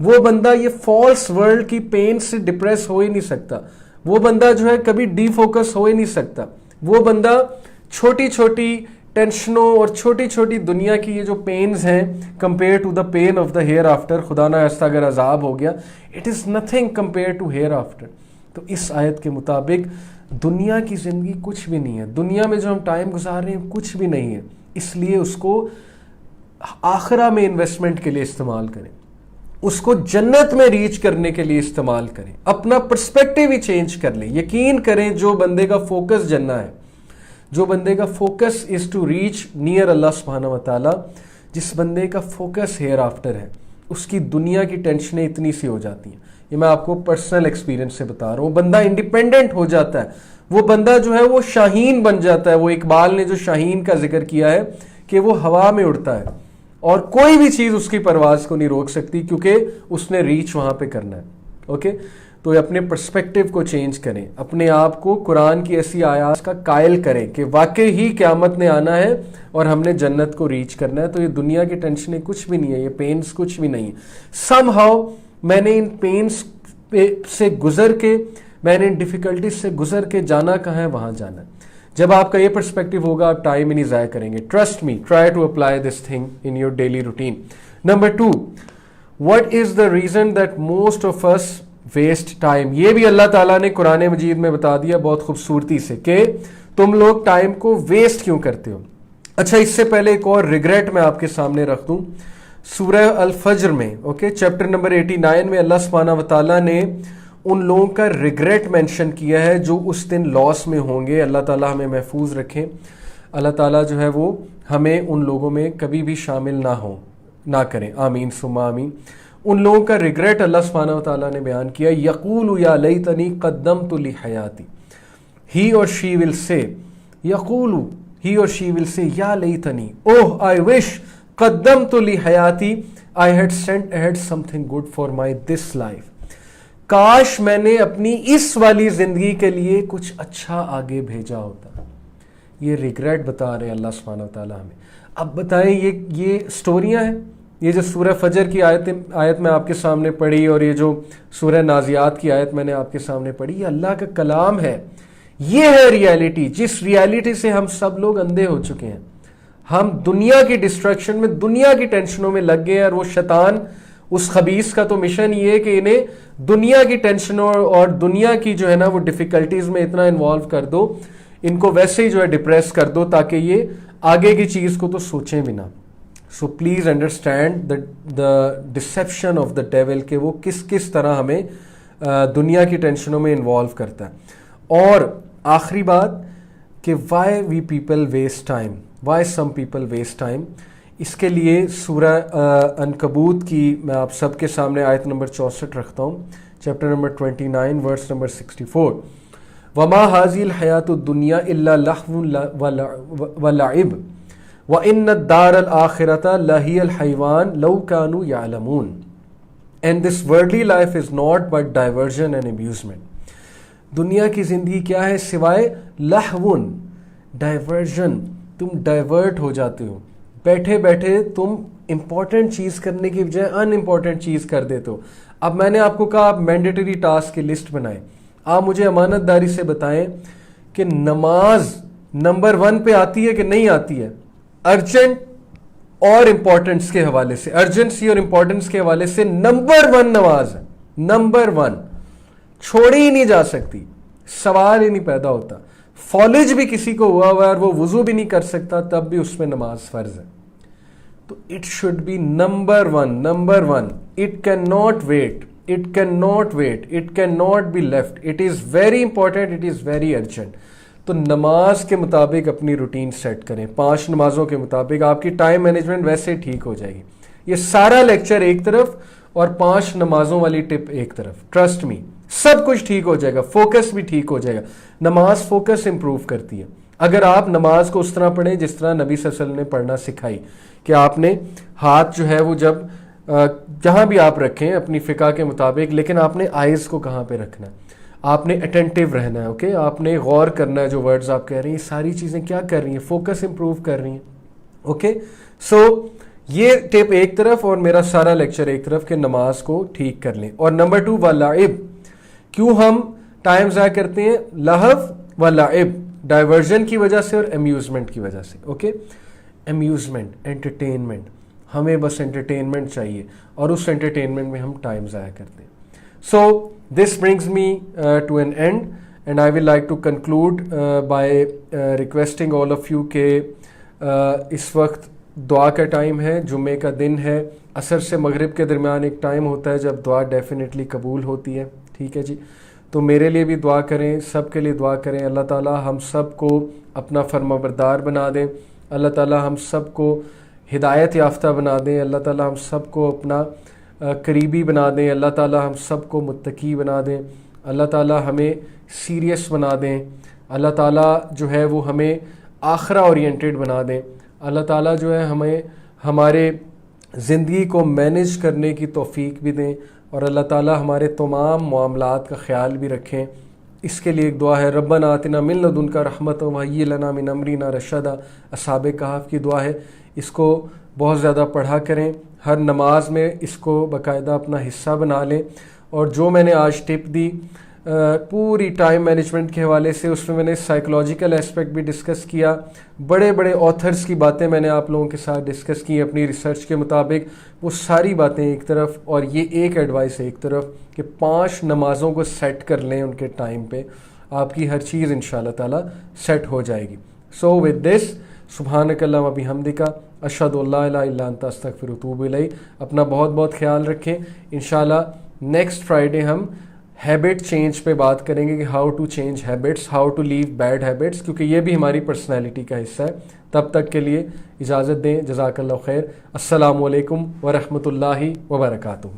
وہ بندہ یہ فالس ورلڈ کی پین سے ڈپریس ہو ہی نہیں سکتا. وہ بندہ جو ہے کبھی ڈی فوکس ہو ہی نہیں سکتا. وہ بندہ چھوٹی چھوٹی ٹینشنوں اور چھوٹی چھوٹی دنیا کی یہ جو پینز ہیں compare to the pain of the hereafter, خدا نہ خواستہ اگر عذاب ہو گیا، it is nothing compare to hereafter. تو اس آیت کے مطابق دنیا کی زندگی کچھ بھی نہیں ہے. دنیا میں جو ہم ٹائم گزار رہے ہیں کچھ بھی نہیں ہے. اس لیے اس کو آخرہ میں انویسٹمنٹ کے لیے استعمال کریں، اس کو جنت میں ریچ کرنے کے لیے استعمال کریں. اپنا پرسپیکٹیو ہی چینج کر لیں. یقین کریں جو بندے کا فوکس جنہ ہے، جو بندے کا focus is to reach near اللہ سبحانہ و تعالی، جس بندے کا فوکس ہیئر آفٹر ہے، اس کی دنیا کی ٹینشنیں اتنی سی ہو جاتی ہیں. یہ میں آپ کو پرسنل ایکسپیرینس سے بتا رہا ہوں. وہ بندہ انڈیپینڈنٹ ہو جاتا ہے. وہ بندہ جو ہے وہ شاہین بن جاتا ہے. وہ اقبال نے جو شاہین کا ذکر کیا ہے کہ وہ ہوا میں اڑتا ہے اور کوئی بھی چیز اس کی پرواز کو نہیں روک سکتی، کیونکہ اس نے ریچ وہاں پہ کرنا ہے. اوکے، تو اپنے پرسپیکٹیو کو چینج کریں. اپنے آپ کو قرآن کی ایسی آیات کا قائل کریں کہ واقعی ہی قیامت نے آنا ہے اور ہم نے جنت کو ریچ کرنا ہے. تو یہ دنیا کی ٹینشنیں کچھ بھی نہیں ہے، یہ پینز کچھ بھی نہیں ہے. سم ہاؤ میں نے ان پینز سے گزر کے، میں نے ان ڈیفیکلٹیز سے گزر کے جانا کہاں ہے، وہاں جانا ہے. جب آپ کا یہ پرسپیکٹیو ہوگا آپ ٹائم ہی نہیں ضائع کریں گے. Trust me, try to apply this thing in your daily routine. Number 2، what is the reason that most of us waste time؟ یہ بھی اللہ تعالیٰ نے قرآن مجید میں بتا دیا بہت خوبصورتی سے کہ تم لوگ ٹائم کو ویسٹ کیوں کرتے ہو. اچھا، اس سے پہلے ایک اور ریگریٹ میں آپ کے سامنے رکھ دوں. سورہ الفجر میں چیپٹر نمبر 89 میں اللہ سبحانہ و تعالیٰ نے ان لوگوں کا ریگریٹ مینشن کیا ہے جو اس دن لاس میں ہوں گے. اللہ تعالیٰ ہمیں محفوظ رکھیں. اللہ تعالیٰ جو ہے وہ ہمیں ان لوگوں میں کبھی بھی شامل نہ کریں. آمین ثم آمین. ان لوگوں کا ریگریٹ اللہ سبحانہ و تعالیٰ نے بیان کیا. یقول یا لیتنی قدمت لحیاتی. ہی اور شی ول سے، یقول ہی اور شی ول سے یا لیتنی، اوہ آئی وش، قدمت لحیاتی، I had sent ahead something good for my this life. کاش میں نے اپنی اس والی زندگی کے لیے کچھ اچھا آگے بھیجا ہوتا. یہ ریگریٹ بتا رہے ہیں اللہ سبحانہ و تعالیٰ ہمیں. اب بتائیں یہ سٹوریاں ہیں. یہ جو سورہ فجر کی آیت میں آپ کے سامنے پڑھی اور یہ جو سورہ نازیات کی آیت میں نے آپ کے سامنے پڑھی، یہ اللہ کا کلام ہے. یہ ہے ریالٹی، جس ریالٹی سے ہم سب لوگ اندھے ہو چکے ہیں. ہم دنیا کی ڈسٹریکشن میں، دنیا کی ٹینشنوں میں لگ گئے ہیں. اور وہ شیطان، اس خبیث کا تو مشن یہ ہے کہ انہیں دنیا کی ٹینشنوں اور دنیا کی جو ہے نا وہ ڈیفیکلٹیز میں اتنا انوالو کر دو، ان کو ویسے ہی جو ہے ڈپریس کر دو تاکہ یہ آگے کی چیز کو تو سوچیں بھی نہ. So please understand the deception of the dual کہ وہ کس طرح ہمیں دنیا کی ٹینشنوں میں انوالو کرتا ہے. اور آخری بات کہ why we people waste time, why some people waste time. اس کے لیے سورہ عنکبوت کی میں آپ سب کے سامنے آیت نمبر 64 رکھتا ہوں، چیپٹر نمبر 29 ورس نمبر 64. وما هذه الحیات الدنیا الا لہو ولعب وان الدار الآخرۃ لہی الحیوان لو كانوا یعلمون. And this worldly life is not but diversion and amusement. دنیا کی زندگی کیا ہے سوائے لہون، ڈائیورژن. تم ڈائیورٹ ہو جاتے ہو، بیٹھے بیٹھے تم امپورٹنٹ چیز کرنے کی بجائے ان امپورٹنٹ چیز کر دیتے ہو. اب میں نے آپ کو کہا آپ مینڈیٹری ٹاسک کی لسٹ بنائیں. آپ مجھے امانت داری سے بتائیں کہ نماز نمبر 1 پہ آتی ہے کہ نہیں آتی ہے؟ ارجنٹ اور امپورٹنس کے حوالے سے، ارجنسی اور امپورٹنس کے حوالے سے نمبر 1 نماز ہے. نمبر 1 چھوڑی ہی نہیں جا سکتی، سوال ہی نہیں پیدا ہوتا. فالج بھی کسی کو ہوا ہے اور وہ وضو بھی نہیں کر سکتا تب بھی اس میں نماز فرض ہے. تو it should be number 1. Number 1. It can not wait, it can not wait, it can not be left. It is very important, it is very urgent. تو نماز کے مطابق اپنی روٹین سیٹ کریں. 5 نمازوں کے مطابق آپ کی ٹائم مینجمنٹ ویسے ٹھیک ہو جائے گی. یہ سارا لیکچر ایک طرف اور 5 نمازوں والی ٹپ ایک طرف. ٹرسٹ می سب کچھ ٹھیک ہو جائے گا. فوکس بھی ٹھیک ہو جائے گا. نماز فوکس امپروو کرتی ہے. اگر آپ نماز کو اس طرح پڑھیں جس طرح نبی صلی اللہ علیہ وسلم نے پڑھنا سکھائی کہ آپ نے ہاتھ جو ہے وہ جب جہاں بھی آپ رکھیں اپنی فقہ کے مطابق، لیکن آپ نے آئیز کو کہاں پہ رکھنا ہے، آپ نے اٹینٹیو رہنا ہے. اوکے، آپ نے غور کرنا ہے جو ورڈز آپ کہہ رہی ہیں. ساری چیزیں کیا کر رہی ہیں؟ فوکس امپروو کر رہی ہیں. اوکے، سو یہ ٹپ ایک طرف اور میرا سارا لیکچر ایک طرف کہ نماز کو ٹھیک کر لیں. اور نمبر 2 واللعب، کیوں ہم ٹائم ضائع کرتے ہیں؟ لہو و لعب، ڈائیورژن کی وجہ سے اور امیوزمنٹ کی وجہ سے. اوکے، امیوزمنٹ، انٹرٹینمنٹ، ہمیں بس انٹرٹینمنٹ چاہیے اور اس انٹرٹینمنٹ میں ہم ٹائم ضائع کرتے ہیں. So this brings me to an end and I will like to conclude by requesting all of you کہ اس وقت دعا کا ٹائم ہے، جمعے کا دن ہے، عصر سے مغرب کے درمیان ایک ٹائم ہوتا ہے جب دعا ڈیفینیٹلی قبول ہوتی ہے. ٹھیک ہے جی، تو میرے لیے بھی دعا کریں، سب کے لیے دعا کریں. اللہ تعالی ہم سب کو اپنا فرمانبردار بنا دیں، اللہ تعالی ہم سب کو ہدایت یافتہ بنا دیں، اللہ تعالی ہم سب کو اپنا قریبی بنا دیں، اللہ تعالی ہم سب کو متقی بنا دیں، اللہ تعالی ہمیں سیریس بنا دیں، اللہ تعالی جو ہے وہ ہمیں آخرہ اورینٹڈ بنا دیں، اللہ تعالیٰ جو ہے ہمیں ہمارے زندگی کو مینیج کرنے کی توفیق بھی دیں، اور اللہ تعالیٰ ہمارے تمام معاملات کا خیال بھی رکھیں. اس کے لیے ایک دعا ہے، ربنا آتنا من لدنک رحمۃ وہیئ لنا من امرنا رشدا. اصحاب کہف کی دعا ہے، اس کو بہت زیادہ پڑھا کریں، ہر نماز میں اس کو باقاعدہ اپنا حصہ بنا لیں. اور جو میں نے آج ٹپ دی پوری ٹائم مینجمنٹ کے حوالے سے، اس میں نے سائیکولوجیکل اسپیکٹ بھی ڈسکس کیا، بڑے بڑے آتھرز کی باتیں میں نے آپ لوگوں کے ساتھ ڈسکس کی اپنی ریسرچ کے مطابق. وہ ساری باتیں ایک طرف اور یہ ایک ایڈوائس ایک طرف کہ 5 نمازوں کو سیٹ کر لیں ان کے ٹائم پہ، آپ کی ہر چیز انشاءاللہ تعالی سیٹ ہو جائے گی. سو ود دس سبحانک اللہم و بحمدک اشہد ان لا الہ الا انت استغفرک و اتوب الیک. اپنا بہت بہت خیال رکھیں. انشاءاللہ نیکسٹ فرائیڈے ہم ہیبٹ چینج پہ بات کریں گے کہ how to change habits, how to leave bad habits, کیونکہ یہ بھی ہماری پرسنالٹی کا حصہ ہے. تب تک کے لیے اجازت دیں، جزاک اللہ خیر. السلام علیکم ورحمۃ اللہ وبرکاتہ.